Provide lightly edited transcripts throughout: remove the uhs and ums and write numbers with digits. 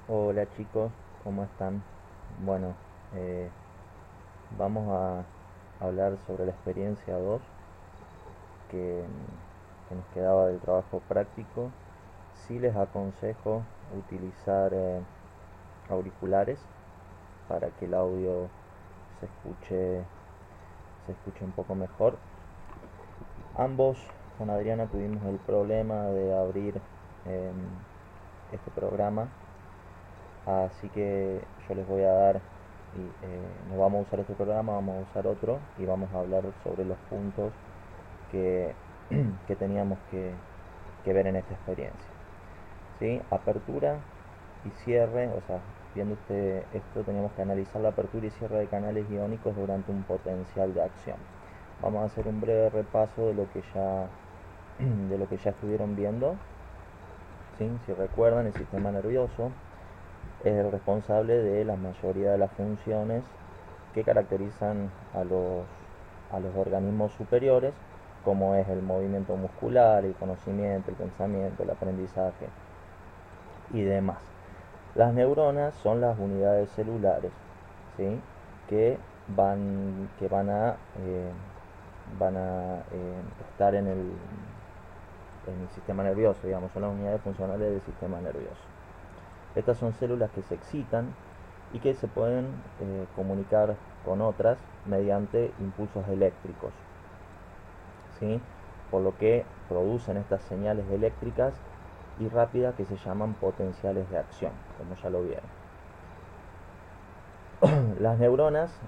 Hola chicos, ¿cómo están? Bueno, eh, vamos a hablar sobre la experiencia 2 que, que nos quedaba del trabajo práctico. Sí les aconsejo utilizar auriculares para que el audio se escuche, se escuche un poco mejor. Ambos con Adriana tuvimos el problema de abrir em, este programa. Así que yo les voy a dar, no vamos a usar este programa, vamos a usar otro y vamos a hablar sobre los puntos que, que teníamos que ver en esta experiencia. ¿Sí? Apertura y cierre, o sea, viendo esto teníamos que analizar la apertura y cierre de canales iónicos durante un potencial de acción. Vamos a hacer un breve repaso de lo que ya, de lo que ya estuvieron viendo. ¿Sí? Si recuerdan, el sistema nervioso es el responsable de la mayoría de las funciones que caracterizan a los organismos superiores, como es el movimiento muscular, el conocimiento, el pensamiento, el aprendizaje y demás. Las neuronas son las unidades celulares, ¿sí? que, que van a estar en el sistema nervioso, digamos, son las unidades funcionales del sistema nervioso. Estas son células que se excitan y que se pueden comunicar con otras mediante impulsos eléctricos, ¿sí? Por lo que producen estas señales eléctricas y rápidas que se llaman potenciales de acción, como ya lo vieron. Las neuronas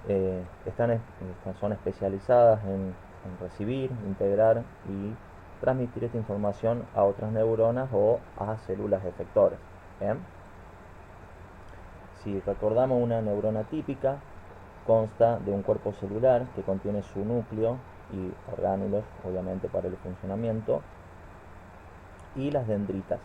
son especializadas en recibir, integrar y transmitir esta información a otras neuronas o a células efectoras. ¿Bien? Si recordamos, una neurona típica consta de un cuerpo celular que contiene su núcleo y orgánulos, obviamente, para el funcionamiento, y las dendritas,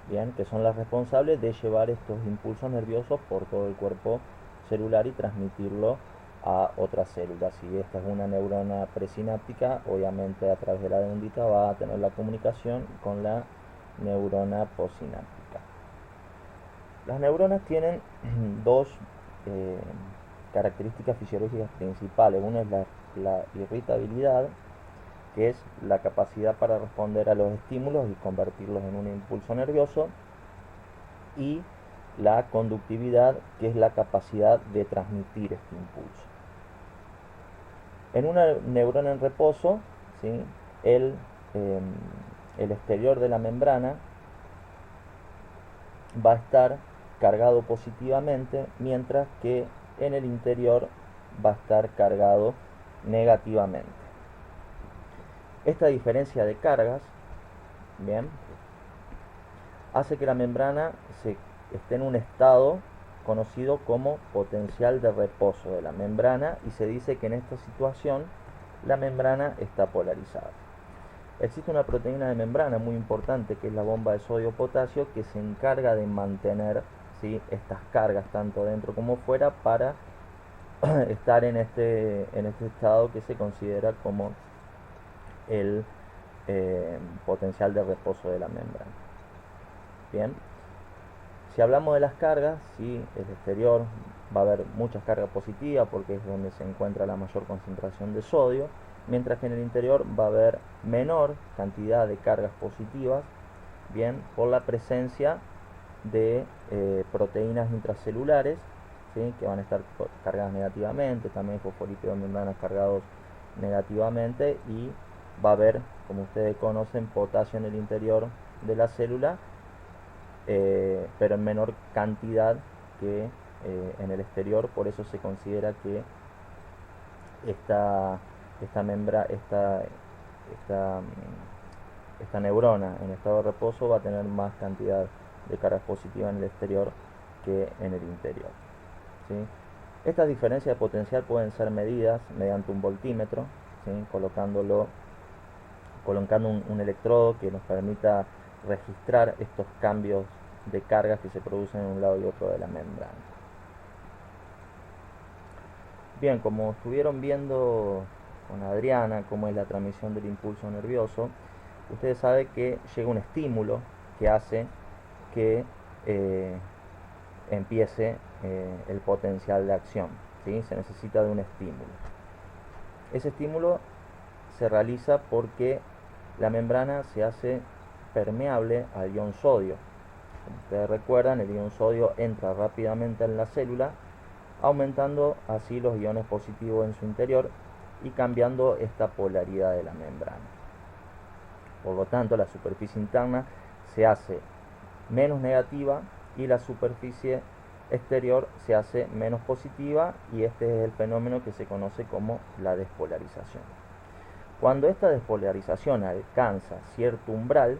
bien, que son las responsables de llevar estos impulsos nerviosos por todo el cuerpo celular y transmitirlo a otras células. Si esta es una neurona presináptica, obviamente a través de la dendrita va a tener la comunicación con la neurona postsináptica. Las neuronas tienen dos eh, características fisiológicas principales. Una es la irritabilidad, que es la capacidad para responder a los estímulos y convertirlos en un impulso nervioso, y la conductividad, que es la capacidad de transmitir este impulso. En una neurona en reposo, ¿sí? el, eh, el exterior de la membrana va a estar cargado positivamente, mientras que en el interior va a estar cargado negativamente. Esta diferencia de cargas, bien, hace que la membrana esté en un estado conocido como potencial de reposo de la membrana, y se dice que en esta situación la membrana está polarizada. Existe una proteína de membrana muy importante, que es la bomba de sodio-potasio, que se encarga de mantener, ¿sí?, estas cargas tanto dentro como fuera para estar en este estado que se considera como el potencial de reposo de la membrana. Bien, si hablamos de las cargas, ¿sí?, el exterior va a haber muchas cargas positivas porque es donde se encuentra la mayor concentración de sodio, mientras que en el interior va a haber menor cantidad de cargas positivas, bien, por la presencia de proteínas intracelulares, ¿sí?, que van a estar cargadas negativamente, también fosfolípidos de membrana cargados negativamente, y va a haber, como ustedes conocen, potasio en el interior de la célula, pero en menor cantidad que en el exterior. Por eso se considera que esta, esta, membra, esta, esta neurona en estado de reposo va a tener más cantidad de cargas positivas en el exterior que en el interior, ¿sí? Estas diferencias de potencial pueden ser medidas mediante un voltímetro, ¿sí?, colocando un electrodo que nos permita registrar estos cambios de cargas que se producen en un lado y otro de la membrana. Bien, como estuvieron viendo con Adriana cómo es la transmisión del impulso nervioso, ustedes saben que llega un estímulo que hace que empiece el potencial de acción, ¿sí? Se necesita de un estímulo. Ese estímulo se realiza porque la membrana se hace permeable al ion sodio. Como ustedes recuerdan, el ion sodio entra rápidamente en la célula, aumentando así los iones positivos en su interior y cambiando esta polaridad de la membrana. Por lo tanto, la superficie interna se hace menos negativa y la superficie exterior se hace menos positiva, y este es el fenómeno que se conoce como la despolarización. Cuando esta despolarización alcanza cierto umbral,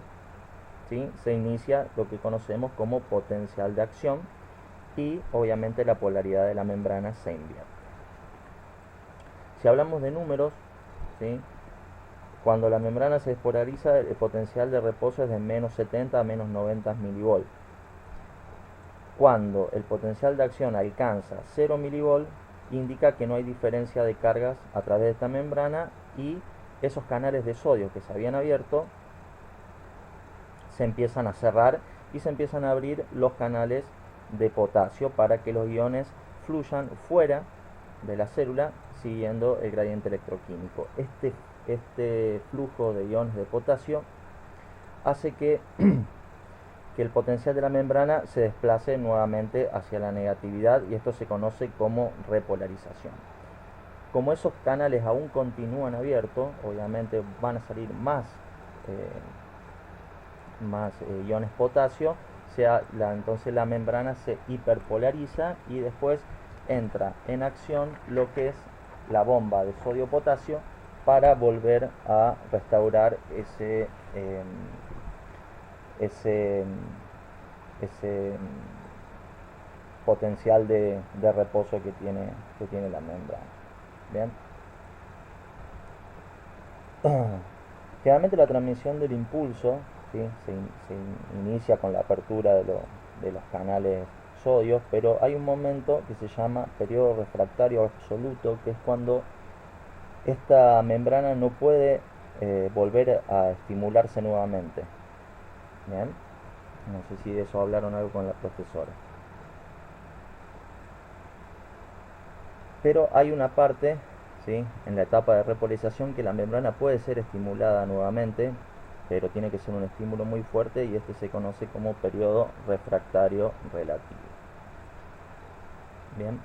¿sí?, se inicia lo que conocemos como potencial de acción, y obviamente la polaridad de la membrana se invierte. Si hablamos de números, ¿sí?, cuando la membrana se despolariza, el potencial de reposo es de menos 70 a menos 90 milivolts. Cuando el potencial de acción alcanza 0 milivolts, indica que no hay diferencia de cargas a través de esta membrana, y esos canales de sodio que se habían abierto se empiezan a cerrar y se empiezan a abrir los canales de potasio para que los iones fluyan fuera de la célula siguiendo el gradiente electroquímico. Este flujo de iones de potasio hace que el potencial de la membrana se desplace nuevamente hacia la negatividad, y esto se conoce como repolarización. Como esos canales aún continúan abiertos, obviamente van a salir más iones potasio, entonces la membrana se hiperpolariza y después entra en acción lo que es la bomba de sodio-potasio para volver a restaurar ese potencial de reposo que tiene la membrana. Bien. Generalmente la transmisión del impulso, ¿sí?, se inicia con la apertura de los canales sodios, pero hay un momento que se llama periodo refractario absoluto, que es cuando esta membrana no puede volver a estimularse nuevamente. Bien. No sé si de eso hablaron algo con la profesora. Pero hay una parte, ¿sí?, en la etapa de repolarización, que la membrana puede ser estimulada nuevamente, pero tiene que ser un estímulo muy fuerte, y este se conoce como periodo refractario relativo. Bien.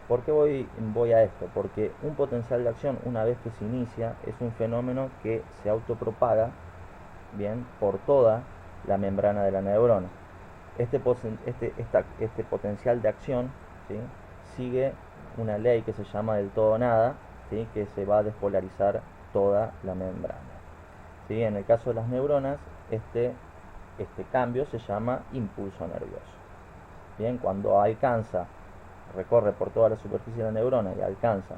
¿Por qué voy a esto? Porque un potencial de acción, una vez que se inicia, es un fenómeno que se autopropaga, bien, por toda la membrana de la neurona. Este potencial de acción, ¿sí?, sigue una ley que se llama del todo nada, ¿sí?, que se va a despolarizar toda la membrana, ¿sí? En el caso de las neuronas, este cambio se llama impulso nervioso. Bien, cuando recorre por toda la superficie de la neurona y alcanza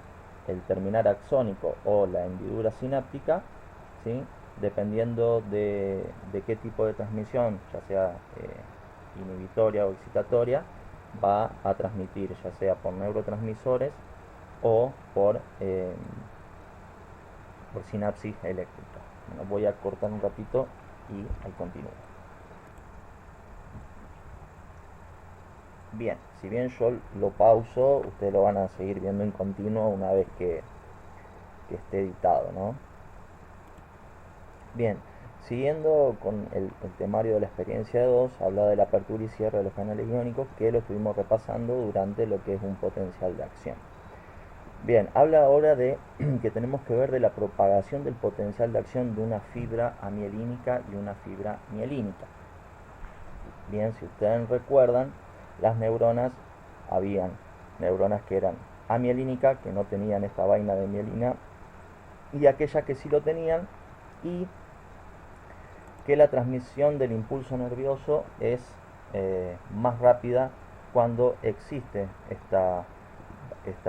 el terminar axónico o la hendidura sináptica, ¿sí?, dependiendo de qué tipo de transmisión, ya sea inhibitoria o excitatoria, va a transmitir, ya sea por neurotransmisores o por sinapsis eléctrica. Bueno, voy a cortar un ratito y ahí continúo. Bien, si bien yo lo pauso, ustedes lo van a seguir viendo en continuo una vez que esté editado, ¿no? Bien, siguiendo con el temario de la experiencia 2, habla de la apertura y cierre de los canales iónicos, que lo estuvimos repasando durante lo que es un potencial de acción. Bien, habla ahora de que tenemos que ver de la propagación del potencial de acción de una fibra amielínica y una fibra mielínica. Bien, si ustedes recuerdan, las neuronas, habían neuronas que eran amielínicas, que no tenían esta vaina de mielina, y aquellas que sí lo tenían, y que la transmisión del impulso nervioso es más rápida cuando existe esta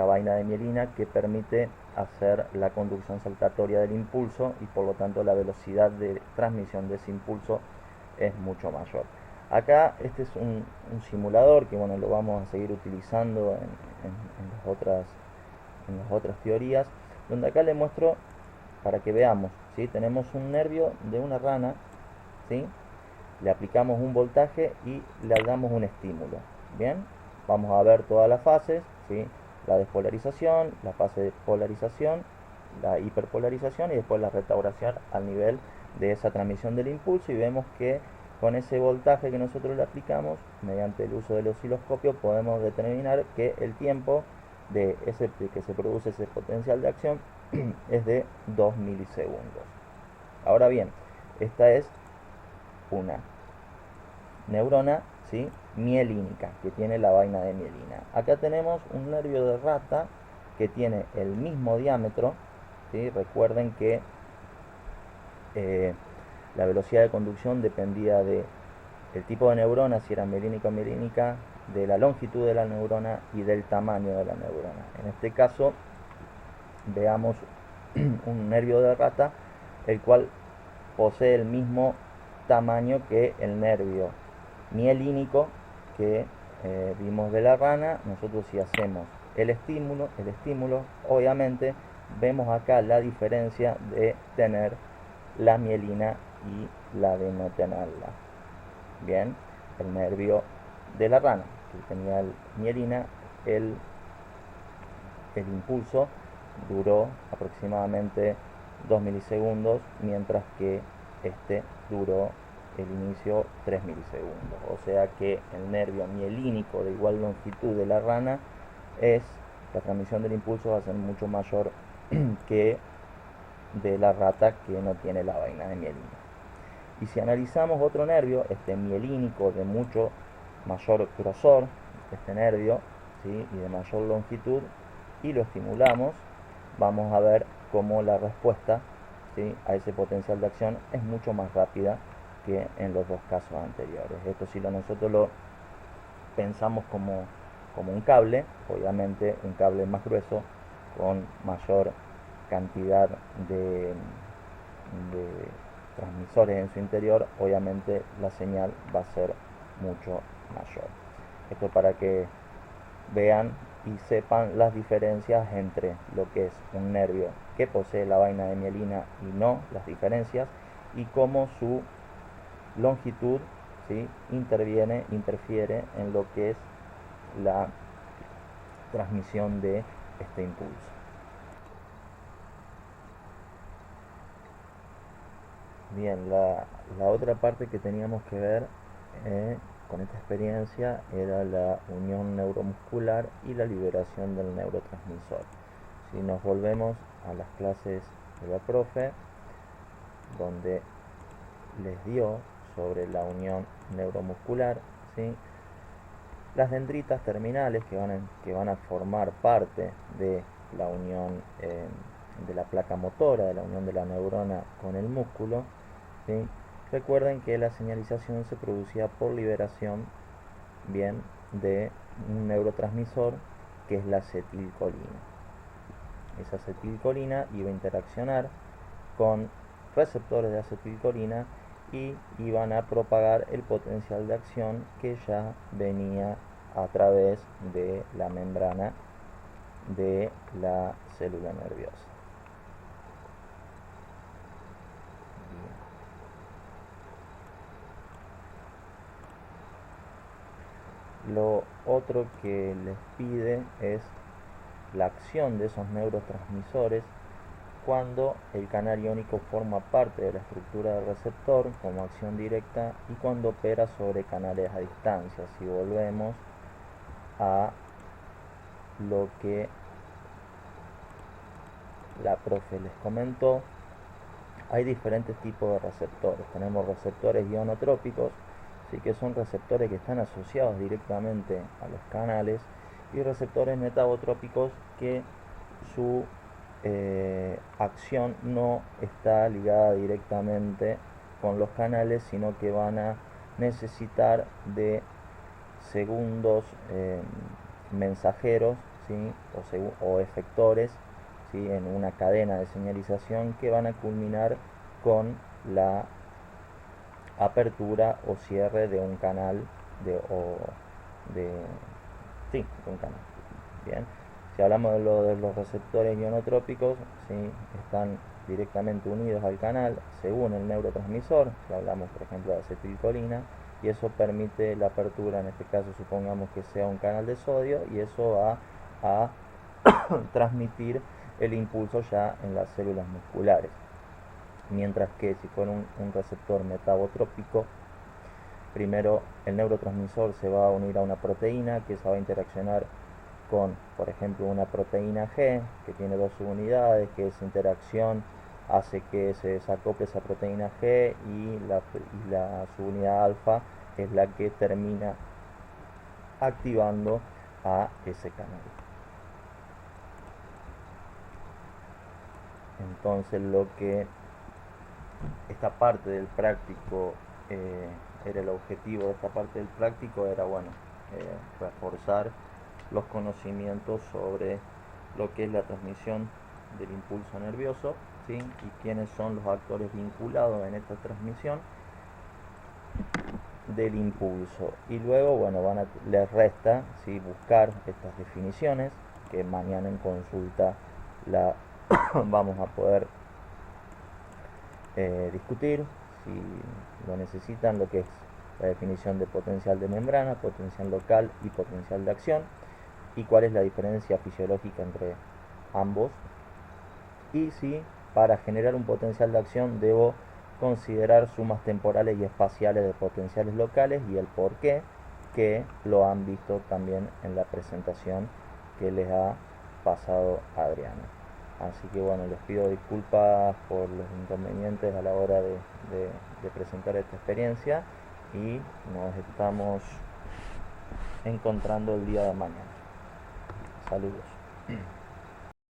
vaina de mielina, que permite hacer la conducción saltatoria del impulso, y por lo tanto la velocidad de transmisión de ese impulso es mucho mayor. Acá este es un simulador que, bueno, lo vamos a seguir utilizando en las otras teorías, donde acá le muestro para que veamos, ¿sí? Tenemos un nervio de una rana, ¿sí?, le aplicamos un voltaje y le damos un estímulo. Bien, vamos a ver todas las fases, ¿sí? La despolarización, la fase de polarización, la hiperpolarización y después la restauración al nivel de esa transmisión del impulso, y vemos que con ese voltaje que nosotros le aplicamos mediante el uso del osciloscopio podemos determinar que el tiempo de que se produce ese potencial de acción es de 2 milisegundos. Ahora bien, esta es una neurona, ¿sí?, mielínica, que tiene la vaina de mielina. Acá tenemos un nervio de rata que tiene el mismo diámetro, ¿sí? Recuerden que eh, la velocidad de conducción dependía de el tipo de neurona, si era mielínica o mielínica, de la longitud de la neurona y del tamaño de la neurona. En este caso, veamos un nervio de rata, el cual posee el mismo tamaño que el nervio mielínico que vimos de la rana. Nosotros, si hacemos el estímulo, obviamente vemos acá la diferencia de tener la mielina y la de no tenerla. Bien, el nervio de la rana que tenía mielina, el impulso duró aproximadamente 2 milisegundos, mientras que este duró el inicio 3 milisegundos. O sea que el nervio mielínico de igual longitud de la rana, la transmisión del impulso va a ser mucho mayor que de la rata, que no tiene la vaina de mielina. Y si analizamos otro nervio, este mielínico, de mucho mayor grosor, este nervio, ¿sí?, y de mayor longitud, y lo estimulamos, vamos a ver cómo la respuesta, ¿sí?, a ese potencial de acción es mucho más rápida que en los dos casos anteriores. Esto, si nosotros lo pensamos como un cable, obviamente un cable más grueso, con mayor cantidad de transmisores en su interior, obviamente la señal va a ser mucho mayor. Esto para que vean y sepan las diferencias entre lo que es un nervio que posee la vaina de mielina y no, las diferencias, y cómo su longitud, ¿sí?, interfiere en lo que es la transmisión de este impulso. Bien, la otra parte que teníamos que ver con esta experiencia era la unión neuromuscular y la liberación del neurotransmisor. Si nos volvemos a las clases de la profe, donde les dio sobre la unión neuromuscular, ¿sí?, las dendritas terminales que van a formar parte de la unión de la placa motora, de la unión de la neurona con el músculo, ¿sí? Recuerden que la señalización se producía por liberación, bien, de un neurotransmisor que es la acetilcolina. Esa acetilcolina iba a interaccionar con receptores de acetilcolina y iban a propagar el potencial de acción que ya venía a través de la membrana de la célula nerviosa. Lo otro que les pide es la acción de esos neurotransmisores cuando el canal iónico forma parte de la estructura del receptor como acción directa y cuando opera sobre canales a distancia. Si volvemos a lo que la profe les comentó, hay diferentes tipos de receptores. Tenemos receptores ionotrópicos, ¿sí?, que son receptores que están asociados directamente a los canales, y receptores metabotrópicos que su acción no está ligada directamente con los canales, sino que van a necesitar de segundos mensajeros, ¿sí?, o efectores, ¿sí?, en una cadena de señalización que van a culminar con la apertura o cierre de un canal de un canal. Bien, si hablamos de los receptores ionotrópicos, ¿sí?, están directamente unidos al canal según el neurotransmisor. Si hablamos, por ejemplo, de acetilcolina, y eso permite la apertura, en este caso supongamos que sea un canal de sodio, y eso va a transmitir el impulso ya en las células musculares. Mientras que si fuera un receptor metabotrópico, primero el neurotransmisor se va a unir a una proteína que se va a interaccionar con, por ejemplo, una proteína G que tiene dos subunidades, que esa interacción hace que se desacople esa proteína G, y la subunidad alfa es la que termina activando a ese canal. Entonces esta parte del práctico era el objetivo de esta parte del práctico era, bueno, reforzar los conocimientos sobre lo que es la transmisión del impulso nervioso, ¿sí? Y quiénes son los actores vinculados en esta transmisión del impulso. Y luego, bueno, les resta, ¿sí?, buscar estas definiciones, que mañana en consulta la vamos a poder discutir, si lo necesitan, lo que es la definición de potencial de membrana, potencial local y potencial de acción, y cuál es la diferencia fisiológica entre ambos, y si para generar un potencial de acción debo considerar sumas temporales y espaciales de potenciales locales, y el por qué, que lo han visto también en la presentación que les ha pasado Adriana. Así que bueno, les pido disculpas por los inconvenientes a la hora de presentar esta experiencia, y nos estamos encontrando el día de mañana. Saludos.